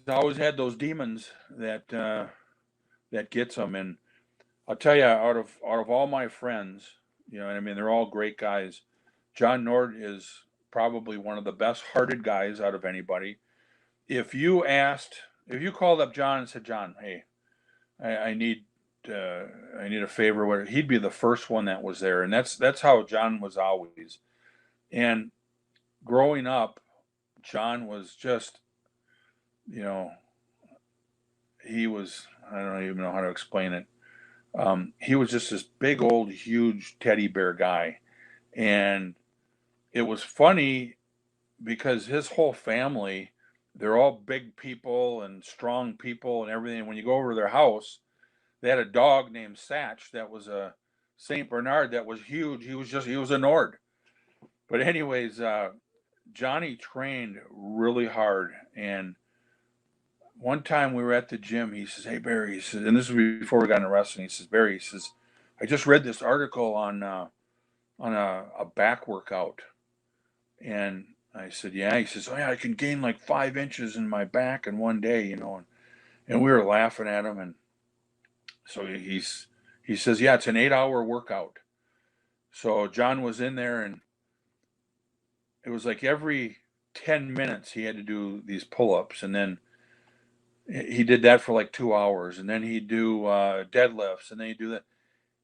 always had those demons that gets him. And I'll tell you, out of all my friends, and I mean, they're all great guys. John Nord is probably one of the best hearted guys out of anybody. If you asked, if you called up John and said, John, hey, I, I need uh, I need a favor, whatever, he'd be the first one that was there, and that's how John was always. And growing up, John was just, you know, he was, I don't even know how to explain it. He was just this big old huge teddy bear guy, and it was funny because his whole family, they're all big people and strong people and everything. When you go over to their house, they had a dog named Satch that was a Saint Bernard that was huge. He was a Nord. But anyways, Johnny trained really hard, and one time we were at the gym. He says, "Hey Barry," he says, and this was before we got into wrestling. He says, "Barry," he says, "I just read this article on a back workout." And I said, "Yeah." He says, "Oh yeah, I can gain like 5 inches in my back in one day, And we were laughing at him, and so he says, "Yeah, it's an 8 hour workout." So John was in there, and it was like every 10 minutes he had to do these pull-ups, and then he did that for like 2 hours, and then he'd do deadlifts, and then he'd do that.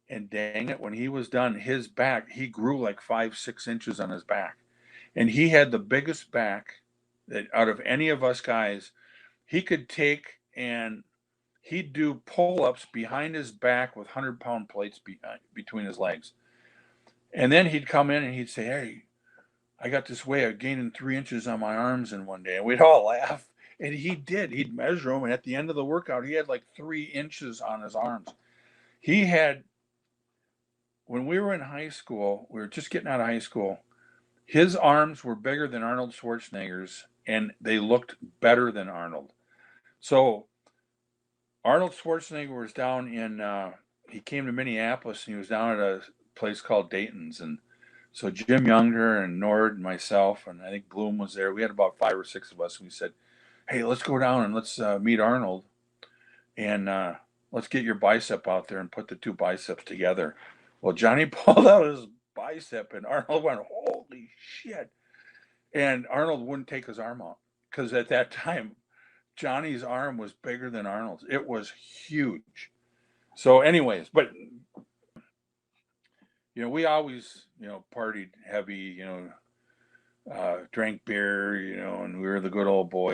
And dang it, when he was done, his back, he grew like 5, 6 inches on his back. And he had the biggest back that out of any of us guys. He could take and he'd do pull-ups behind his back with 100-pound plates between his legs. And then he'd come in and he'd say, "Hey, I got this way of gaining 3 inches on my arms in one day." And we'd all laugh. And he did. He'd measure them. And at the end of the workout, he had like 3 inches on his arms. He had, when we were in high school, we were just getting out of high school. His arms were bigger than Arnold Schwarzenegger's, and they looked better than Arnold. So Arnold Schwarzenegger was down in. He came to Minneapolis, and he was down at a place called Dayton's, and so Jim Younger and Nord and myself, and I think Bloom was there. We had about 5 or 6 of us, and we said, "Hey, let's go down and let's meet Arnold, and let's get your bicep out there and put the two biceps together." Well, Johnny pulled out his bicep, and Arnold went, "Holy shit!" And Arnold wouldn't take his arm out because at that time, Johnny's arm was bigger than Arnold's. It was huge. So, anyways, but we always partied heavy, drank beer, and we were the good old boys.